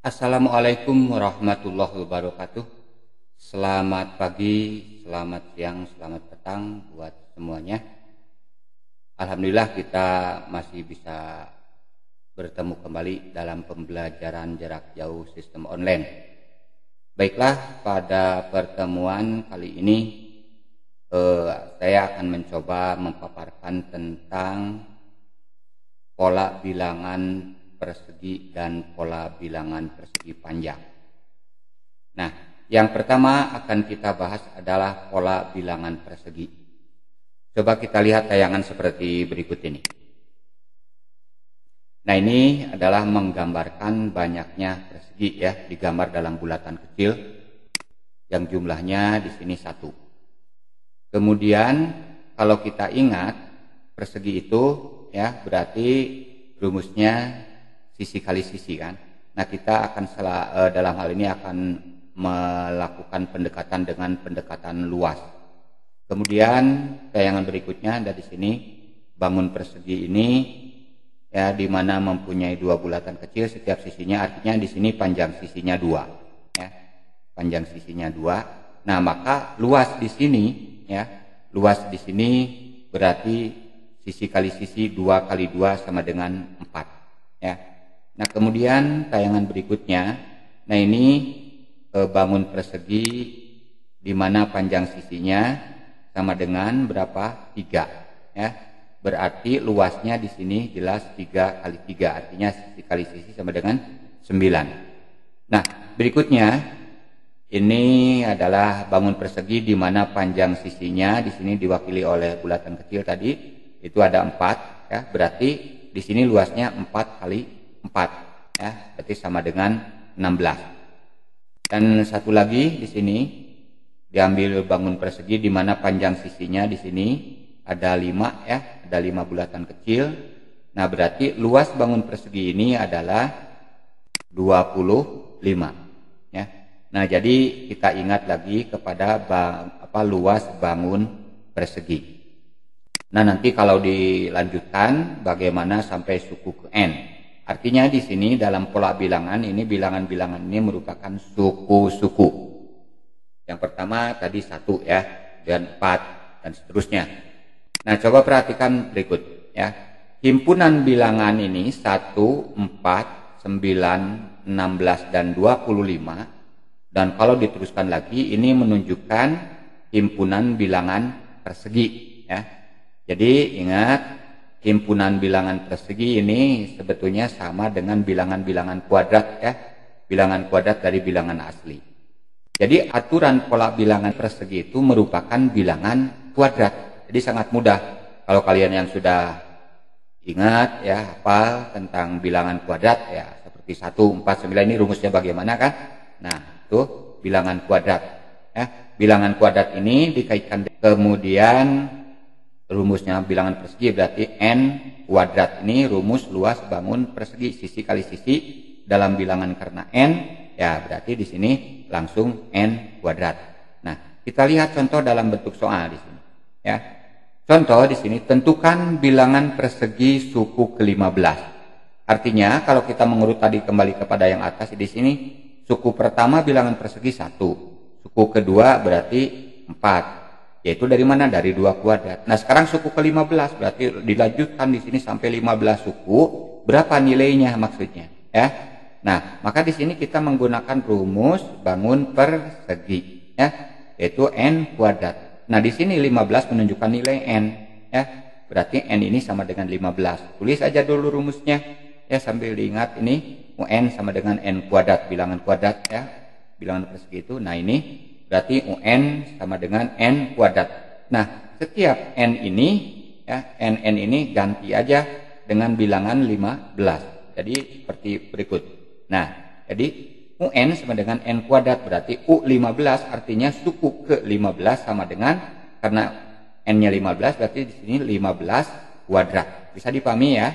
Assalamualaikum warahmatullahi wabarakatuh. Selamat pagi, selamat siang, selamat petang buat semuanya. Alhamdulillah kita masih bisa bertemu kembali dalam pembelajaran jarak jauh sistem online. Baiklah, pada pertemuan kali ini saya akan mencoba memaparkan tentang pola bilangan persegi dan pola bilangan persegi panjang. Nah, yang pertama akan kita bahas adalah pola bilangan persegi. Coba kita lihat tayangan seperti berikut ini. Nah, ini adalah menggambarkan banyaknya persegi ya, digambar dalam bulatan kecil yang jumlahnya di sini 1. Kemudian kalau kita ingat persegi itu ya berarti rumusnya sisi kali sisi kan. Nah, kita akan dalam hal ini akan melakukan pendekatan dengan pendekatan luas. Kemudian tayangan berikutnya ada di sini bangun persegi ini ya, di mana mempunyai 2 bulatan kecil setiap sisinya, artinya di sini panjang sisinya 2 ya. Panjang sisinya 2. Nah, maka luas di sini ya. Luas di sini berarti sisi kali sisi 2 kali 2 sama dengan 4 ya. Nah, kemudian tayangan berikutnya, nah ini bangun persegi di mana panjang sisinya sama dengan berapa? 3 ya. Berarti luasnya di sini jelas 3 kali 3, artinya sisi kali sisi sama dengan 9. Nah, berikutnya ini adalah bangun persegi di mana panjang sisinya di sini diwakili oleh bulatan kecil tadi, itu ada 4 ya. Berarti di sini luasnya 4 kali 4 ya, berarti sama dengan 16. Dan satu lagi di sini diambil bangun persegi di mana panjang sisinya di sini ada 5 ya, ada 5 bulatan kecil. Nah, berarti luas bangun persegi ini adalah 25 ya. Nah, jadi kita ingat lagi kepada luas bangun persegi. Nah, nanti kalau dilanjutkan bagaimana sampai suku ke N. Artinya di sini dalam pola bilangan ini, bilangan-bilangan ini merupakan suku-suku. Yang pertama tadi 1 ya, dan 4 dan seterusnya. Nah, coba perhatikan berikut ya. Himpunan bilangan ini 1, 4, 9, 16 dan 25. Dan kalau diteruskan lagi ini menunjukkan himpunan bilangan persegi ya. Jadi ingat, himpunan bilangan persegi ini sebetulnya sama dengan bilangan-bilangan kuadrat ya. Bilangan kuadrat dari bilangan asli. Jadi aturan pola bilangan persegi itu merupakan bilangan kuadrat. Jadi sangat mudah. Kalau kalian yang sudah ingat ya, hafal tentang bilangan kuadrat ya, seperti 1, 4, 9 ini rumusnya bagaimana kan? Nah, itu bilangan kuadrat ya. Bilangan kuadrat ini dikaitkan kemudian rumusnya bilangan persegi berarti N kuadrat. Ini rumus luas bangun persegi, sisi kali sisi dalam bilangan karena N ya, berarti di sini langsung N kuadrat. Nah, kita lihat contoh dalam bentuk soal di sini ya. Contoh di sini, tentukan bilangan persegi suku ke-15. Artinya kalau kita mengurut tadi kembali kepada yang atas di sini, suku pertama bilangan persegi 1, suku kedua berarti 4. Yaitu dari mana? Dari 2 kuadrat. Nah, sekarang suku ke-15 berarti dilanjutkan di sini sampai 15 suku. Berapa nilainya maksudnya? Ya. Nah, maka di sini kita menggunakan rumus bangun persegi ya, yaitu N kuadrat. Nah, di sini 15 menunjukkan nilai N ya. Berarti N ini sama dengan 15. Tulis aja dulu rumusnya ya, sambil diingat ini UN sama dengan N kuadrat, bilangan kuadrat ya. Bilangan persegi itu. Nah, ini berarti UN sama dengan N kuadrat. Nah, setiap N ini ya, N ini ganti aja dengan bilangan 15. Jadi seperti berikut. Nah, jadi UN sama dengan N kuadrat berarti U15, artinya suku ke-15 sama dengan, karena N-nya 15 berarti di sini 15 kuadrat. Bisa dipahami ya?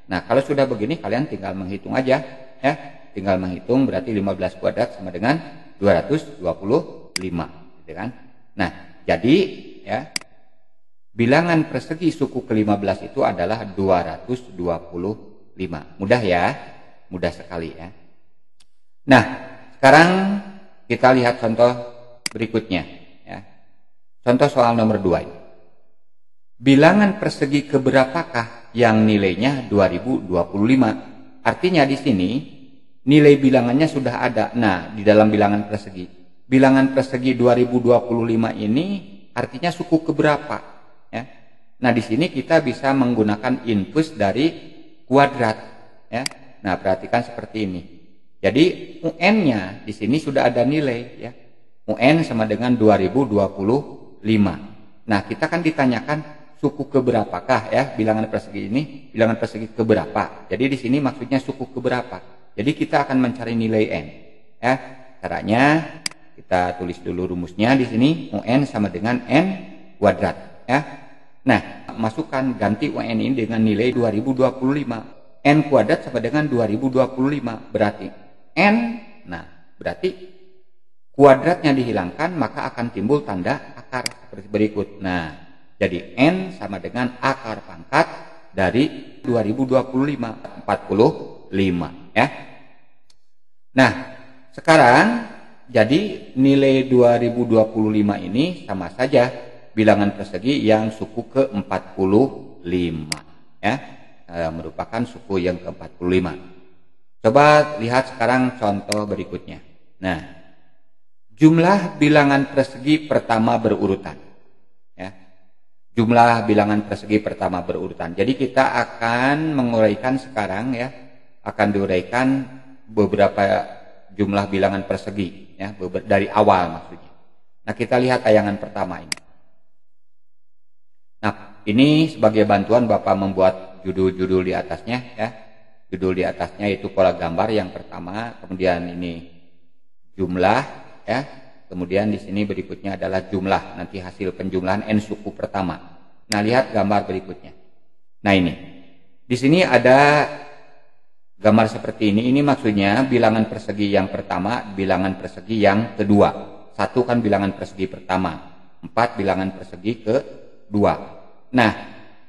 Nah, kalau sudah begini kalian tinggal menghitung aja ya. Tinggal menghitung berarti 15 kuadrat sama dengan 225 gitu kan. Nah, jadi ya bilangan persegi suku ke-15 itu adalah 225. Mudah ya? Mudah sekali ya. Nah, sekarang kita lihat contoh berikutnya. Ya. Contoh soal nomor 2 ini. Bilangan persegi keberapakah yang nilainya 2025? Artinya di sini nilai bilangannya sudah ada. Nah, di dalam bilangan persegi. Bilangan persegi 2025 ini artinya suku keberapa? Ya. Nah, di sini kita bisa menggunakan input dari kuadrat. Ya. Nah, perhatikan seperti ini. Jadi UN-nya di sini sudah ada nilai. Ya. UN sama dengan 2025. Nah, kita kan ditanyakan suku keberapakah ya bilangan persegi ini, bilangan persegi keberapa. Jadi di sini maksudnya suku keberapa. Jadi kita akan mencari nilai n. Ya, caranya kita tulis dulu rumusnya di sini. UN sama dengan n kuadrat. Ya. Nah, masukkan ganti UN ini dengan nilai 2025. N kuadrat sama dengan 2025 berarti n. Nah, berarti kuadratnya dihilangkan maka akan timbul tanda akar seperti berikut. Nah, jadi N sama dengan akar pangkat dari 2025, 45 ya. Nah, sekarang jadi nilai 2025 ini sama saja bilangan persegi yang suku ke-45 ya. Merupakan suku yang ke-45. Coba lihat sekarang contoh berikutnya. Nah, jumlah bilangan persegi pertama berurutan. Ya. Jumlah bilangan persegi pertama berurutan. Jadi kita akan menguraikan sekarang ya, akan diuraikan beberapa jumlah bilangan persegi ya, dari awal maksudnya. Nah, kita lihat tayangan pertama ini. Nah, ini sebagai bantuan Bapak membuat judul-judul di atasnya ya. Judul di atasnya itu pola gambar yang pertama, kemudian ini jumlah ya. Kemudian di sini berikutnya adalah jumlah, nanti hasil penjumlahan n suku pertama. Nah, lihat gambar berikutnya. Nah, ini. Di sini ada gambar seperti ini. Ini maksudnya bilangan persegi yang pertama, bilangan persegi yang kedua. 1 kan bilangan persegi pertama, 4 bilangan persegi kedua. Nah,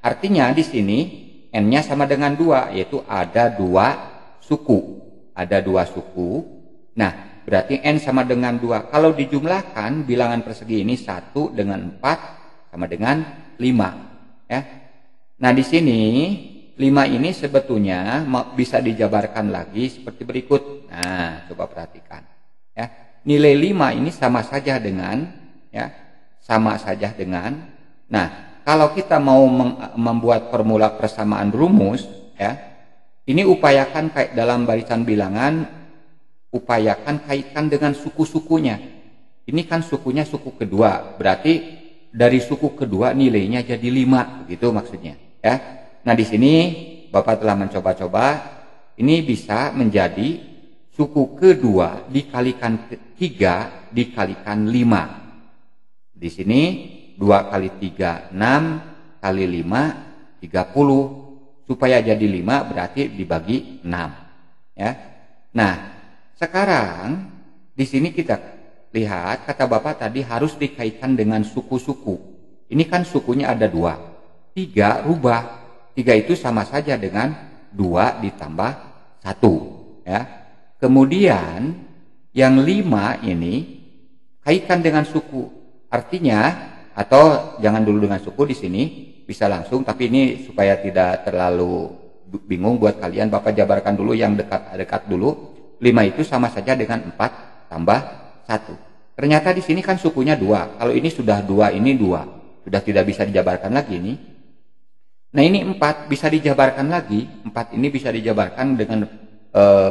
artinya di sini n-nya sama dengan 2, yaitu ada 2 suku. Ada 2 suku. Nah, berarti n sama dengan 2. Kalau dijumlahkan bilangan persegi ini 1 dengan 4 sama dengan 5. Ya. Nah, di sini 5 ini sebetulnya bisa dijabarkan lagi seperti berikut. Nah, coba perhatikan. Ya. Nilai 5 ini sama saja dengan ya, sama saja dengan. Nah, kalau kita mau membuat formula persamaan rumus ya, ini upayakan kayak dalam barisan bilangan, upayakan kaitkan dengan suku-sukunya. Ini kan sukunya suku kedua, berarti dari suku kedua nilainya jadi 5, begitu maksudnya ya. Nah, di sini Bapak telah mencoba-coba, ini bisa menjadi suku kedua dikalikan 3 dikalikan 5. Di sini 2 kali 3 6 kali 5 30, supaya jadi 5 berarti dibagi 6 ya. Nah, sekarang di sini kita lihat kata Bapak tadi harus dikaitkan dengan suku-suku. Ini kan sukunya ada 2. 3 rubah. 3 itu sama saja dengan 2 ditambah 1 ya. Kemudian yang 5 ini kaitkan dengan suku. Artinya, atau jangan dulu dengan suku di sini, bisa langsung, tapi ini supaya tidak terlalu bingung buat kalian, Bapak jabarkan dulu yang dekat-dekat dulu. 5 itu sama saja dengan 4 tambah 1. Ternyata di sini kan sukunya 2. Kalau ini sudah 2, ini 2. Sudah tidak bisa dijabarkan lagi ini. Nah, ini 4 bisa dijabarkan lagi. 4 ini bisa dijabarkan dengan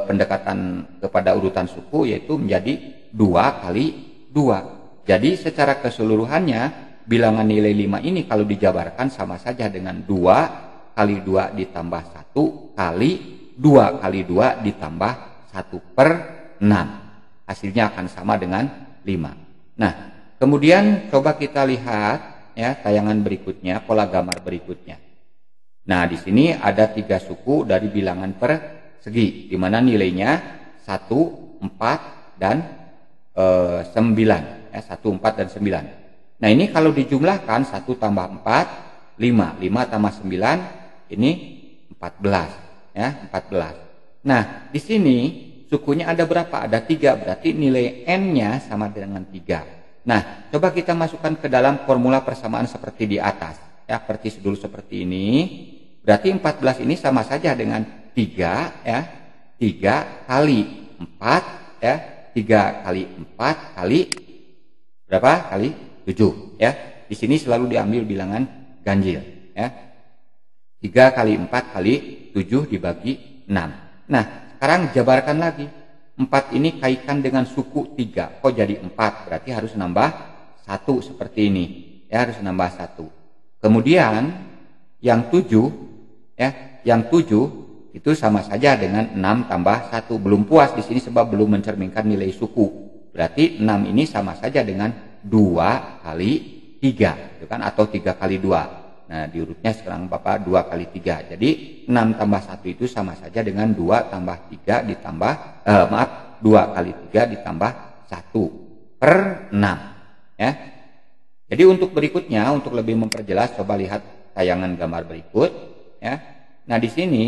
pendekatan kepada urutan suku, yaitu menjadi 2 kali 2. Jadi secara keseluruhannya bilangan nilai 5 ini kalau dijabarkan sama saja dengan 2 kali 2 ditambah 1 kali 2 kali 2 ditambah 1/6. Hasilnya akan sama dengan 5. Nah, kemudian coba kita lihat ya tayangan berikutnya, pola gambar berikutnya. Nah, di sini ada 3 suku dari bilangan persegi, di mana nilainya 1, 4, dan 9. Ya, 1, 4, dan 9. Nah, ini kalau dijumlahkan 1 tambah 4, 5. 5 tambah 9, ini 14. Ya, 14. Nah, di sini sukunya ada berapa? Ada 3, berarti nilai N-nya sama dengan 3. Nah, coba kita masukkan ke dalam formula persamaan seperti di atas. Ya, persis dulu seperti ini. Berarti 14 ini sama saja dengan 3, ya. 3 kali 4, ya. 3 kali 4 kali berapa? Kali 7, ya. Di sini selalu diambil bilangan ganjil, ya. 3 kali 4 kali 7 dibagi 6. Nah, sekarang jabarkan lagi. 4 ini kaitkan dengan suku 3. Kok jadi 4? Berarti harus nambah 1 seperti ini. Ya, harus nambah 1. Kemudian yang 7, ya, yang 7 itu sama saja dengan 6 tambah 1. Belum puas di sini sebab belum mencerminkan nilai suku. Berarti 6 ini sama saja dengan 2 kali 3, gitu kan? Atau 3 kali 2. Nah, diurutnya sekarang Bapak 2 kali 3. Jadi 6 tambah 1 itu sama saja dengan 2 tambah 3 ditambah 2 kali 3 ditambah 1 per 6, ya. Jadi untuk berikutnya, untuk lebih memperjelas, coba lihat tayangan gambar berikut, ya. Nah, di sini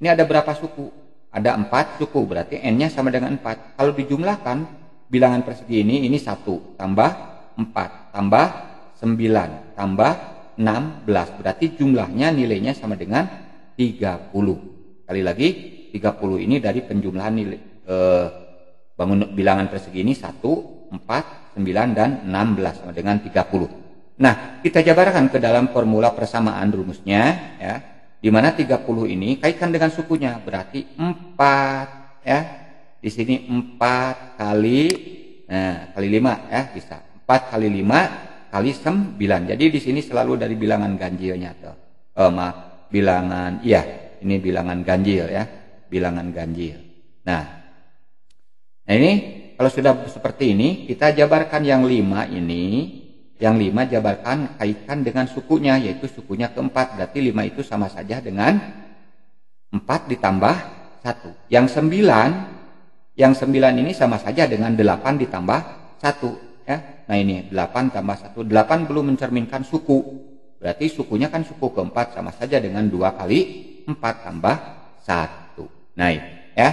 ini ada berapa suku? Ada 4 suku, berarti N-nya sama dengan 4. Kalau dijumlahkan bilangan persegi ini 1 tambah 4 tambah 9 tambah 16, berarti jumlahnya nilainya sama dengan 30. Kali lagi 30 ini dari penjumlahan nilai bangun bilangan persegi ini 1, 4, 9 dan 16 sama dengan 30. Nah, kita jabarkan ke dalam formula persamaan rumusnya, ya. Di mana 30 ini kaitkan dengan sukunya, berarti 4, ya. Di sini 4 kali kali 5, ya, bisa. 4 kali 5 kali 9. Jadi di sini selalu dari bilangan ganjilnya tuh. Bilangan, iya, ini bilangan ganjil, ya. Bilangan ganjil. Nah, ini kalau sudah seperti ini, kita jabarkan yang 5 ini. Yang 5 jabarkan kaitkan dengan sukunya, yaitu sukunya keempat. Berarti 5 itu sama saja dengan 4 ditambah 1. Yang 9 ini sama saja dengan 8 ditambah 1. Ya. Nah, ini 8 tambah 1. 8 belum mencerminkan suku. Berarti sukunya kan suku keempat, sama saja dengan 2 kali 4 tambah 1. Nah, ya.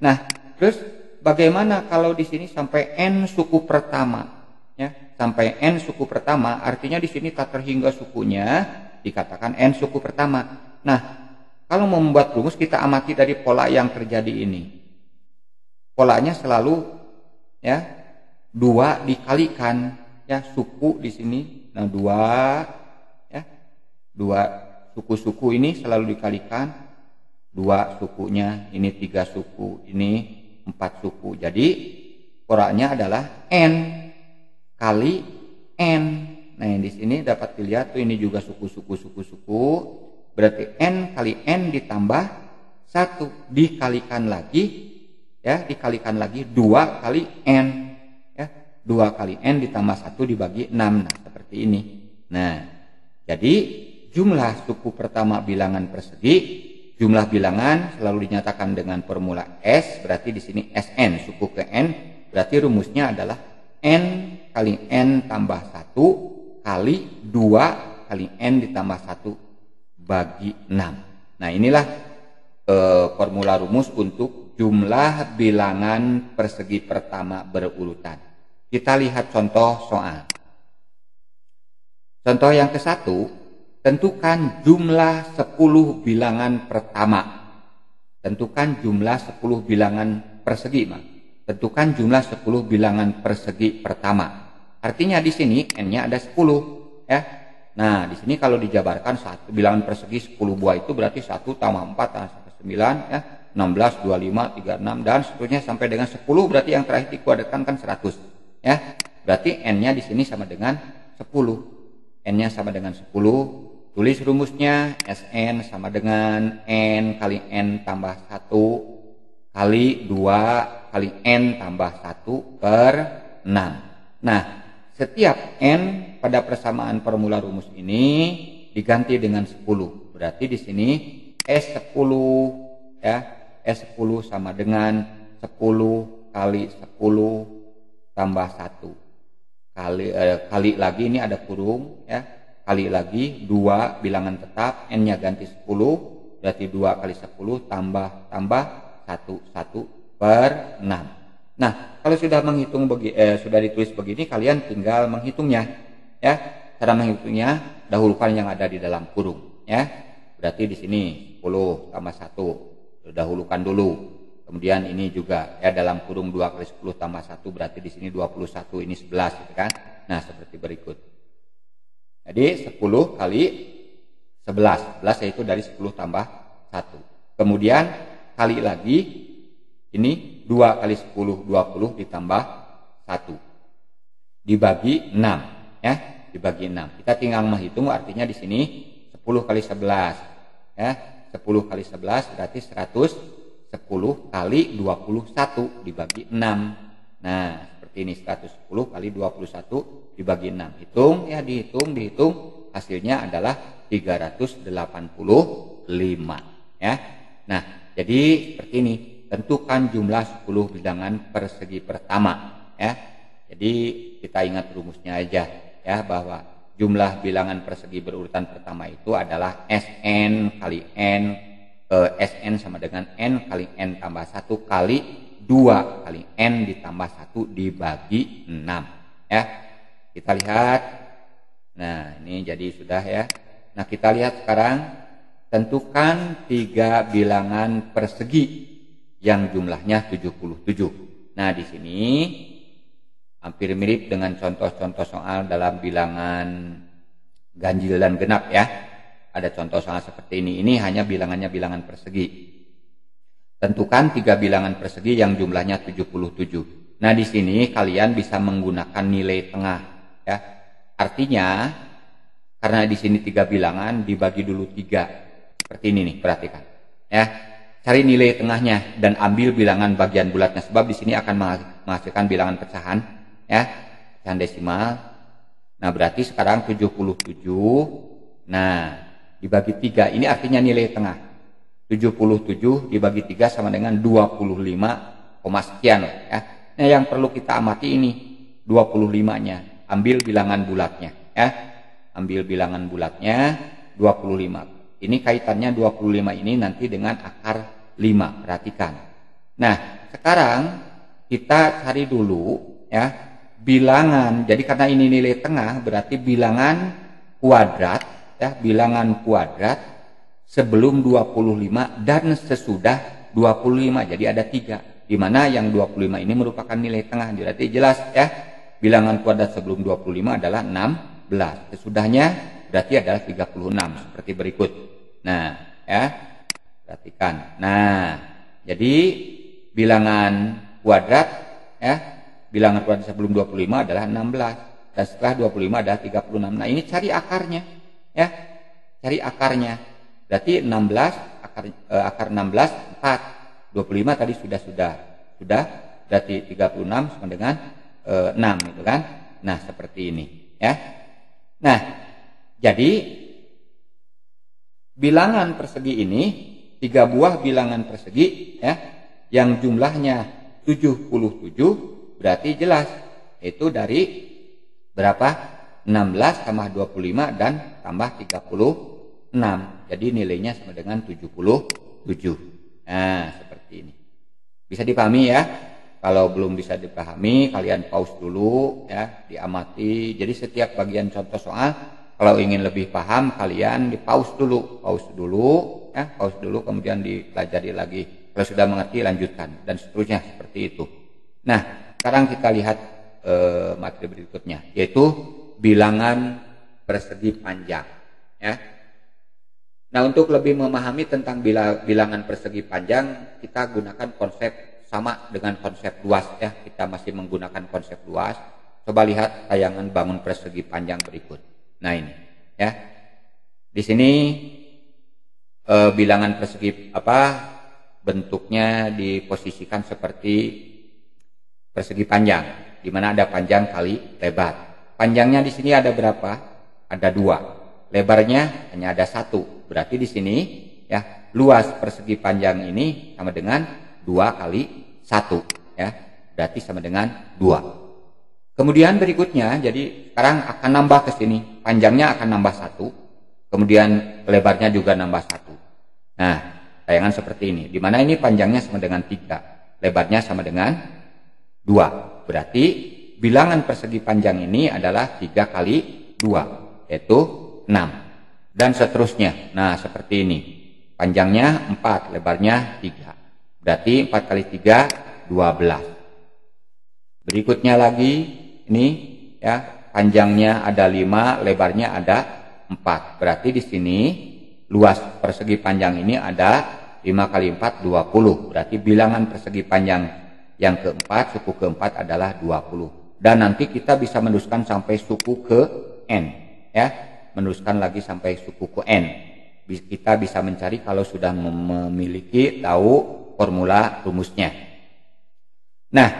Nah, terus bagaimana kalau di sini sampai N suku pertama? Ya, sampai N suku pertama, artinya di sini tak terhingga sukunya, dikatakan N suku pertama. Nah, kalau membuat rumus kita amati dari pola yang terjadi ini. Polanya selalu, ya, 2 dikalikan, ya, suku di sini. Nah, 2, ya, 2 suku-suku ini selalu dikalikan. 2 sukunya, ini 3 suku, ini 4 suku. Jadi polanya adalah N kali N. Nah, di sini dapat dilihat tuh, ini juga suku-suku. Berarti N kali N ditambah 1 dikalikan lagi, ya, dikalikan lagi 2 kali N. 2 kali N ditambah 1 dibagi 6. Nah, seperti ini. Nah, jadi jumlah suku pertama bilangan persegi, jumlah bilangan selalu dinyatakan dengan formula S, berarti di sini Sn, suku ke N, berarti rumusnya adalah N kali N tambah 1 kali 2 kali N ditambah 1 bagi 6. Nah, inilah formula rumus untuk jumlah bilangan persegi pertama berurutan. Kita lihat contoh soal. Contoh yang ke-1, tentukan jumlah 10 bilangan pertama. Tentukan jumlah 10 bilangan persegi, tentukan jumlah 10 bilangan persegi pertama. Artinya di sini N-nya ada 10, ya. Nah, di sini kalau dijabarkan satu bilangan persegi 10 buah itu berarti 1 tambah 4 tambah 9, ya. 16, 25, 36 dan seterusnya sampai dengan 10, berarti yang terakhir dikuadratkan kan 100. Ya, berarti N-nya di sini sama dengan 10. N-nya sama dengan 10. Tulis rumusnya, Sn sama dengan N kali N tambah 1 kali 2 kali N tambah 1 per 6. Nah, setiap N pada persamaan formula rumus ini diganti dengan 10. Berarti di sini S10, ya, S10 sama dengan 10 kali 10 tambah 1 kali lagi, ini ada kurung, ya, kali lagi 2 bilangan tetap, N-nya ganti 10, berarti 2 kali 10 tambah 1 1 per 6. Nah, kalau sudah menghitung sudah ditulis begini, kalian tinggal menghitungnya, ya. Cara menghitungnya, dahulukan yang ada di dalam kurung, ya. Berarti di sini 10 tambah 1, dahulukan dulu. Kemudian ini juga, ya, dalam kurung 2 kali 10 tambah 1, berarti di sini 21, ini 11, gitu kan. Nah, seperti berikut. Jadi 10 kali 11 yaitu dari 10 tambah 1. Kemudian kali lagi, ini 2 kali 10, 20 ditambah 1. Dibagi 6, ya, dibagi 6. Kita tinggal menghitung, artinya di sini 10 kali 11, ya. 10 kali 11 berarti 110 kali 21 dibagi 6. Nah, seperti ini, 110 kali 21 dibagi 6. Hitung, ya, dihitung, hasilnya adalah 385, ya. Nah, jadi seperti ini. Tentukan jumlah 10 bilangan persegi pertama, ya. Jadi kita ingat rumusnya aja, ya, bahwa jumlah bilangan persegi berurutan pertama itu adalah Sn kali N, Sn sama dengan N kali N tambah 1 kali 2 kali N ditambah 1 dibagi 6, ya. Kita lihat. Nah, ini jadi sudah, ya. Nah, kita lihat sekarang, tentukan 3 bilangan persegi yang jumlahnya 77. Nah, di sini hampir mirip dengan contoh-contoh soal dalam bilangan ganjil dan genap, ya. Ada contoh soal seperti ini. Ini hanya bilangannya bilangan persegi. Tentukan 3 bilangan persegi yang jumlahnya 77. Nah, di sini kalian bisa menggunakan nilai tengah, ya. Artinya, karena di sini 3 bilangan, dibagi dulu 3. Seperti ini nih, perhatikan, ya. Cari nilai tengahnya dan ambil bilangan bagian bulatnya, sebab di sini akan menghasilkan bilangan pecahan, ya, pecahan desimal. Nah, berarti sekarang 77. Nah, dibagi 3, ini artinya nilai tengah. 77 dibagi 3 sama dengan 25, sekian, ya. Nah, yang perlu kita amati ini 25-nya. Ambil bilangan bulatnya, ya. Ambil bilangan bulatnya 25. Ini kaitannya 25 ini nanti dengan akar 5, perhatikan. Nah, sekarang kita cari dulu, ya, bilangan. Jadi karena ini nilai tengah, berarti bilangan kuadrat, ya, bilangan kuadrat sebelum 25 dan sesudah 25. Jadi ada 3, di mana yang 25 ini merupakan nilai tengah. Berarti jelas, ya, bilangan kuadrat sebelum 25 adalah 16. Sesudahnya berarti adalah 36, seperti berikut. Nah, ya, perhatikan. Nah, jadi bilangan kuadrat, ya, bilangan kuadrat sebelum 25 adalah 16 dan setelah 25 adalah 36. Nah, ini cari akarnya, ya. Cari akarnya. Berarti 16 akar 16 4. 25 tadi sudah. Berarti 36 sama dengan 6, gitu kan? Nah, seperti ini, ya. Nah, jadi bilangan persegi ini 3 buah bilangan persegi, ya, yang jumlahnya 77, berarti jelas itu dari berapa? 16 tambah 25 dan tambah 36. Jadi nilainya sama dengan 77. Nah, seperti ini. Bisa dipahami, ya? Kalau belum bisa dipahami, kalian pause dulu, ya, diamati. Jadi setiap bagian contoh soal, kalau ingin lebih paham, kalian di pause dulu, ya, pause dulu, kemudian dipelajari lagi. Kalau sudah mengerti, lanjutkan, dan seterusnya seperti itu. Nah, sekarang kita lihat materi berikutnya, yaitu bilangan persegi panjang, ya. Nah, untuk lebih memahami tentang bilangan persegi panjang, kita gunakan konsep sama dengan konsep luas, ya. Kita masih menggunakan konsep luas. Coba lihat tayangan bangun persegi panjang berikut. Nah, ini, ya. Di sini bilangan persegi bentuknya diposisikan seperti persegi panjang, di mana ada panjang kali lebar. Panjangnya di sini ada berapa? Ada 2. Lebarnya hanya ada 1. Berarti di sini, ya, luas persegi panjang ini sama dengan 2 kali 1, ya. Berarti sama dengan 2. Kemudian berikutnya, jadi sekarang akan nambah ke sini. Panjangnya akan nambah 1. Kemudian lebarnya juga nambah 1. Nah, tayangan seperti ini. Di mana ini panjangnya sama dengan 3. lebarnya sama dengan 2. Berarti bilangan persegi panjang ini adalah 3 kali 2, yaitu 6. Dan seterusnya. Nah, seperti ini. Panjangnya 4, lebarnya 3. Berarti 4 kali 3, 12. Berikutnya lagi, ini ya, panjangnya ada 5, lebarnya ada 4. Berarti di sini luas persegi panjang ini ada 5 kali 4, 20. Berarti bilangan persegi panjang yang keempat, suku keempat adalah 20. Dan nanti kita bisa meneruskan sampai suku ke N. Ya, meneruskan lagi sampai suku ke N. Kita bisa mencari kalau sudah memiliki tahu formula rumusnya. Nah,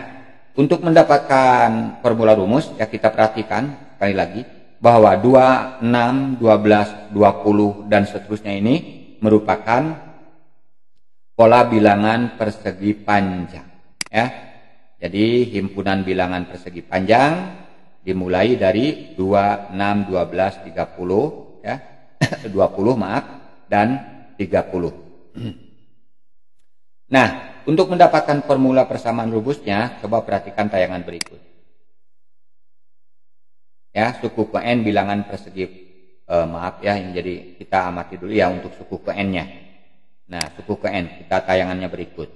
untuk mendapatkan formula rumus, ya kita perhatikan sekali lagi bahwa 2, 6, 12, 20 dan seterusnya ini merupakan pola bilangan persegi panjang. Ya, jadi himpunan bilangan persegi panjang dimulai dari 2, 6, 12, 30, ya, 20 maaf, dan 30. Nah, untuk mendapatkan formula persamaan rumusnya, coba perhatikan tayangan berikut. Ya, suku ke N bilangan persegi, maaf ya, ini jadi kita amati dulu ya untuk suku ke N-nya. Nah, suku ke N, kita tayangannya berikut.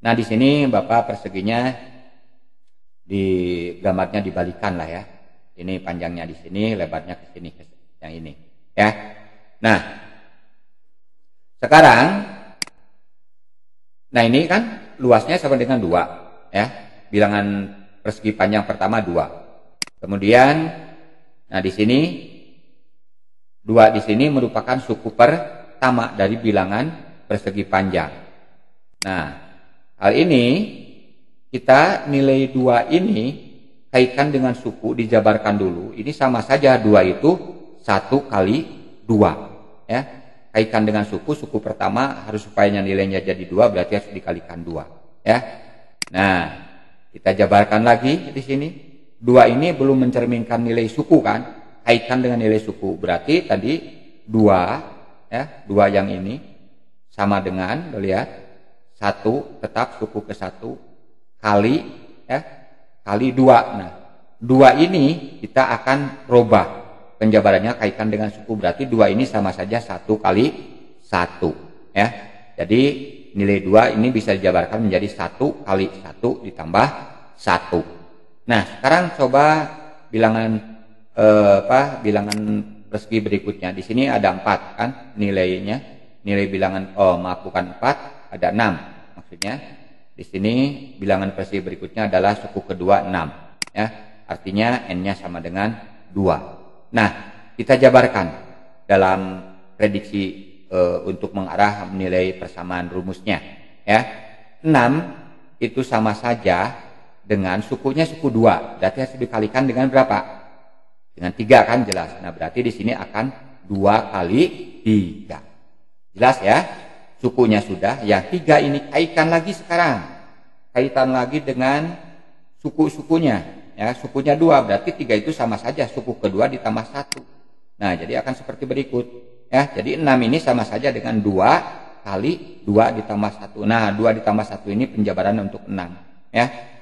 Nah, di sini Bapak perseginya di gambarnya dibalikan lah ya. Ini panjangnya di sini, lebarnya ke sini, yang ini. Ya. Nah, sekarang, nah ini kan luasnya sama dengan 2, ya. Bilangan persegi panjang pertama 2. Kemudian, nah di sini 2 di sini merupakan suku pertama dari bilangan persegi panjang. Nah, hal ini kita nilai 2 ini kaitkan dengan suku dijabarkan dulu. Ini sama saja 2 itu 1 kali 2, ya. Kaitkan dengan suku pertama harus supaya nilainya jadi 2 berarti harus dikalikan 2, ya. Nah, kita jabarkan lagi di sini. 2 ini belum mencerminkan nilai suku kan? Kaitkan dengan nilai suku. Berarti tadi 2, ya, 2 yang ini sama dengan, lihat, 1 tetap suku ke 1 kali, ya, kali 2. Nah, 2 ini kita akan robah penjabarannya kaitkan dengan suku. Berarti 2 ini sama saja 1 kali 1, ya. Jadi nilai 2 ini bisa dijabarkan menjadi 1 kali 1 ditambah 1. Nah, sekarang coba bilangan bilangan persegi berikutnya. Di sini ada 4 kan nilainya. Nilai bilangan bukan 4, ada 6 maksudnya. Di sini bilangan persegi berikutnya adalah suku kedua 6, ya. Artinya N-nya sama dengan 2. Nah, kita jabarkan dalam prediksi untuk mengarah nilai persamaan rumusnya, ya. 6 itu sama saja dengan sukunya suku 2. Berarti harus dikalikan dengan berapa? Dengan 3 kan jelas. Nah, berarti di sini akan 2 kali 3. Jelas ya? Sukunya sudah. Yang 3 ini kaitkan lagi sekarang. Kaitan lagi dengan suku-sukunya. Ya, sukunya 2. Berarti 3 itu sama saja. Suku kedua ditambah 1. Nah, jadi akan seperti berikut. Ya, jadi 6 ini sama saja dengan 2 kali 2 ditambah 1. Nah, 2 ditambah 1 ini penjabaran untuk 6. Ya.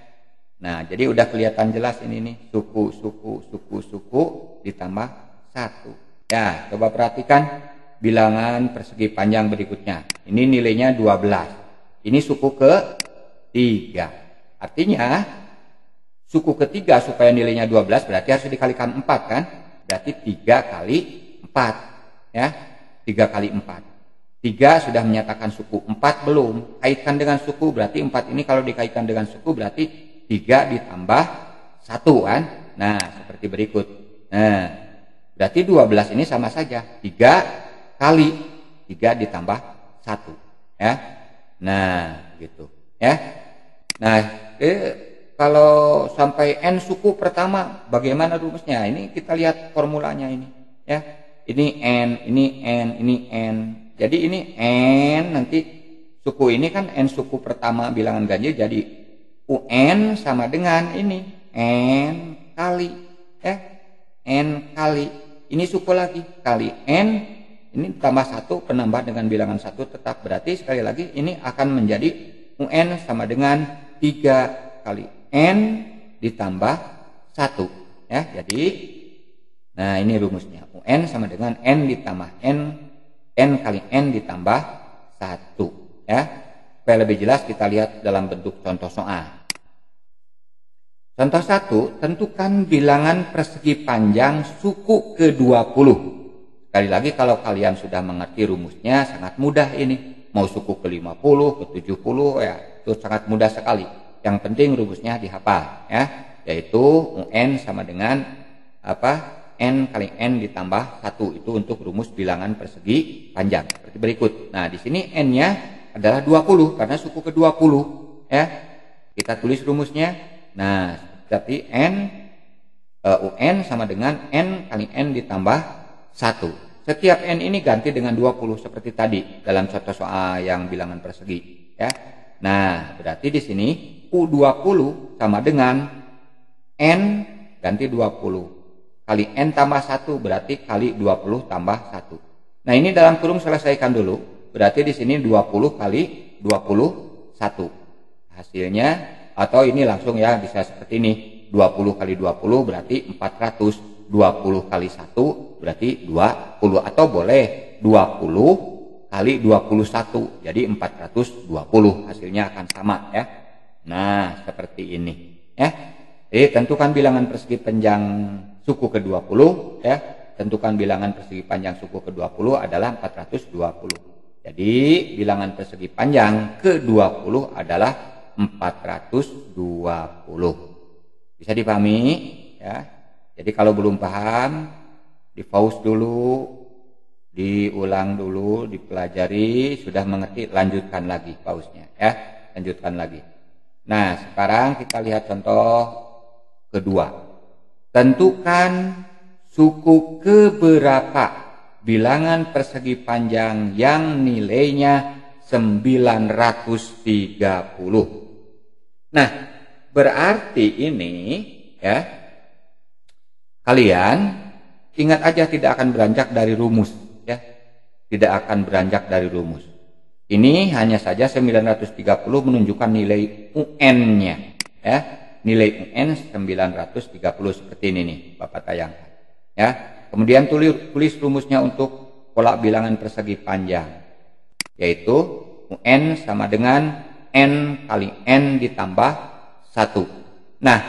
Nah, jadi udah kelihatan jelas ini nih, suku ditambah 1. Ya, coba perhatikan bilangan persegi panjang berikutnya. Ini nilainya 12. Ini suku ke-3. Artinya, suku ke-3 supaya nilainya 12 berarti harus dikalikan 4 kan? Berarti 3 kali 4. Ya, 3 kali 4. 3 sudah menyatakan suku, 4 belum. Kaitkan dengan suku, berarti 4 ini kalau dikaitkan dengan suku berarti 3 ditambah 1 kan. Nah, seperti berikut. Nah, berarti 12 ini sama saja 3 kali 3 ditambah 1, ya. Nah, gitu, ya. Nah, kalau sampai N suku pertama bagaimana rumusnya? Ini kita lihat formulanya ini, ya. Ini N, ini N, ini N. Jadi ini N, nanti suku ini kan N suku pertama bilangan ganjil, jadi UN sama dengan ini N kali, ya, N kali ini suku lagi kali N, ini tambah 1 penambah dengan bilangan 1 tetap, berarti sekali lagi ini akan menjadi UN sama dengan 3 kali N ditambah 1. Ya, jadi nah ini rumusnya. UN sama dengan N ditambah N kali N ditambah 1. Ya. Supaya lebih jelas kita lihat dalam bentuk contoh soal. Contoh 1, tentukan bilangan persegi panjang suku ke-20. Sekali lagi kalau kalian sudah mengerti rumusnya sangat mudah ini. Mau suku ke-50, ke-70 ya, itu sangat mudah sekali. Yang penting rumusnya dihafal ya, yaitu UN sama dengan N kali N ditambah 1. Itu untuk rumus bilangan persegi panjang. Seperti berikut. Nah, di sini N-nya adalah 20 karena suku ke-20 ya. Kita tulis rumusnya. Nah, berarti UN sama dengan N kali N ditambah 1. Setiap N ini ganti dengan 20 seperti tadi dalam contoh soal yang bilangan persegi ya. Nah, berarti di sini U20 sama dengan N ganti 20 kali N tambah 1 berarti kali 20 tambah 1. Nah, ini dalam kurung selesaikan dulu. Berarti di sini 20 kali 21. Hasilnya atau ini langsung ya bisa seperti ini. 20 kali 20 berarti 400. 20 kali 1 berarti 20 atau boleh 20 kali 21. Jadi 420 hasilnya akan sama ya. Nah, seperti ini ya. Jadi tentukan bilangan persegi panjang suku ke-20 ya. Tentukan bilangan persegi panjang suku ke-20 adalah 420. Jadi bilangan persegi panjang ke-20 adalah 420. Bisa dipahami ya. Jadi kalau belum paham, di-pause dulu, diulang dulu, dipelajari, sudah mengerti lanjutkan lagi pausnya ya. Lanjutkan lagi. Nah, sekarang kita lihat contoh kedua. Tentukan suku keberapa bilangan persegi panjang yang nilainya 930. Nah, berarti ini ya, kalian ingat aja tidak akan beranjak dari rumus ya. Tidak akan beranjak dari rumus. Ini hanya saja 930 menunjukkan nilai UN-nya ya. Nilai UN 930 seperti ini nih, Bapak tayangkan ya. Kemudian tulis rumusnya untuk pola bilangan persegi panjang, yaitu UN sama dengan N kali N ditambah 1. Nah,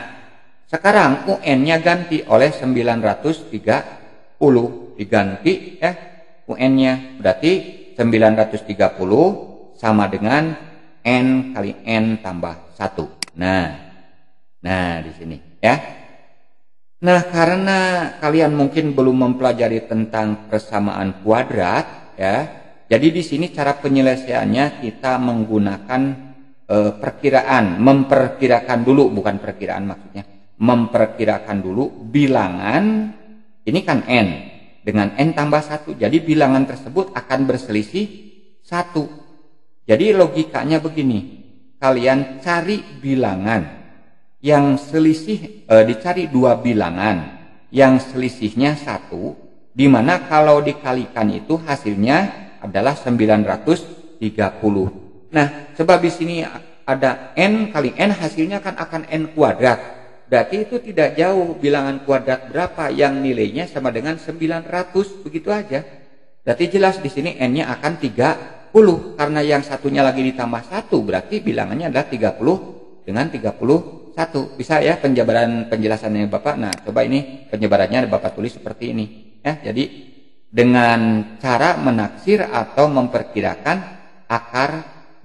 sekarang UN-nya ganti oleh 930, diganti ya UN-nya, berarti 930 sama dengan N kali N tambah 1. Nah di sini ya. Nah, karena kalian mungkin belum mempelajari tentang persamaan kuadrat ya, jadi di sini cara penyelesaiannya kita menggunakan memperkirakan dulu, bukan perkiraan maksudnya, memperkirakan dulu bilangan, ini kan N, dengan N tambah 1, jadi bilangan tersebut akan berselisih 1. Jadi logikanya begini, kalian cari bilangan yang selisih dicari dua bilangan yang selisihnya 1, di mana kalau dikalikan itu hasilnya adalah 930. Nah, sebab di sini ada N kali N, hasilnya kan akan N kuadrat. Berarti itu tidak jauh bilangan kuadrat berapa yang nilainya sama dengan 900, begitu aja. Berarti jelas di sini N-nya akan 30 karena yang satunya lagi ditambah 1, berarti bilangannya adalah 30 dengan 31. Bisa ya penjelasannya Bapak. Nah, coba ini penyebarannya Bapak tulis seperti ini ya. Jadi dengan cara menaksir atau memperkirakan akar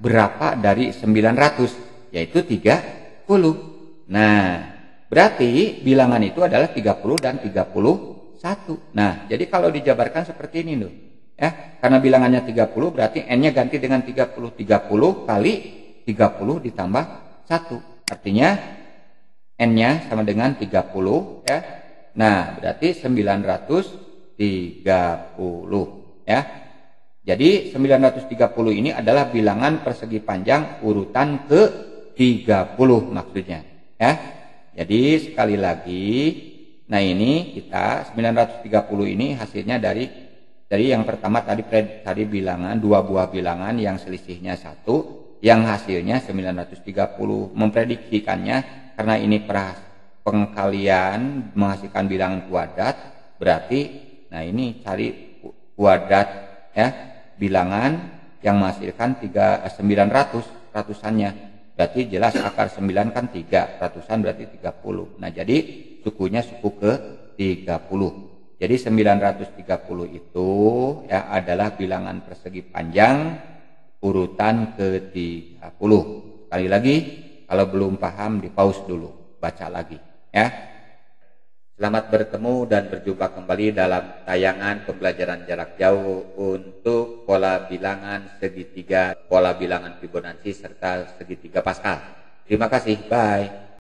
berapa dari 900, yaitu 30. Nah, berarti bilangan itu adalah 30 dan 31. Nah, jadi kalau dijabarkan seperti ini loh ya. Karena bilangannya 30 berarti N-nya ganti dengan 30. 30 kali 30 ditambah 1. Artinya N-nya sama dengan 30 ya. Nah, berarti 930 ya. Jadi 930 ini adalah bilangan persegi panjang urutan ke-30 maksudnya ya. Jadi sekali lagi, nah ini kita 930 ini hasilnya dari yang pertama tadi bilangan, dua buah bilangan yang selisihnya 1. yang hasilnya 930. Memprediksikannya karena ini pengkalian menghasilkan bilangan kuadrat, berarti nah ini cari kuadrat ya, bilangan yang menghasilkan 900 ratusannya. Berarti jelas akar 9 kan 3, ratusan berarti 30. Nah, jadi sukunya suku ke 30. Jadi 930 itu ya adalah bilangan persegi panjang urutan ke-30. Sekali lagi, kalau belum paham di pause dulu, baca lagi ya. Selamat bertemu dan berjumpa kembali dalam tayangan pembelajaran jarak jauh untuk pola bilangan segitiga, pola bilangan Fibonacci serta segitiga Pascal. Terima kasih, bye.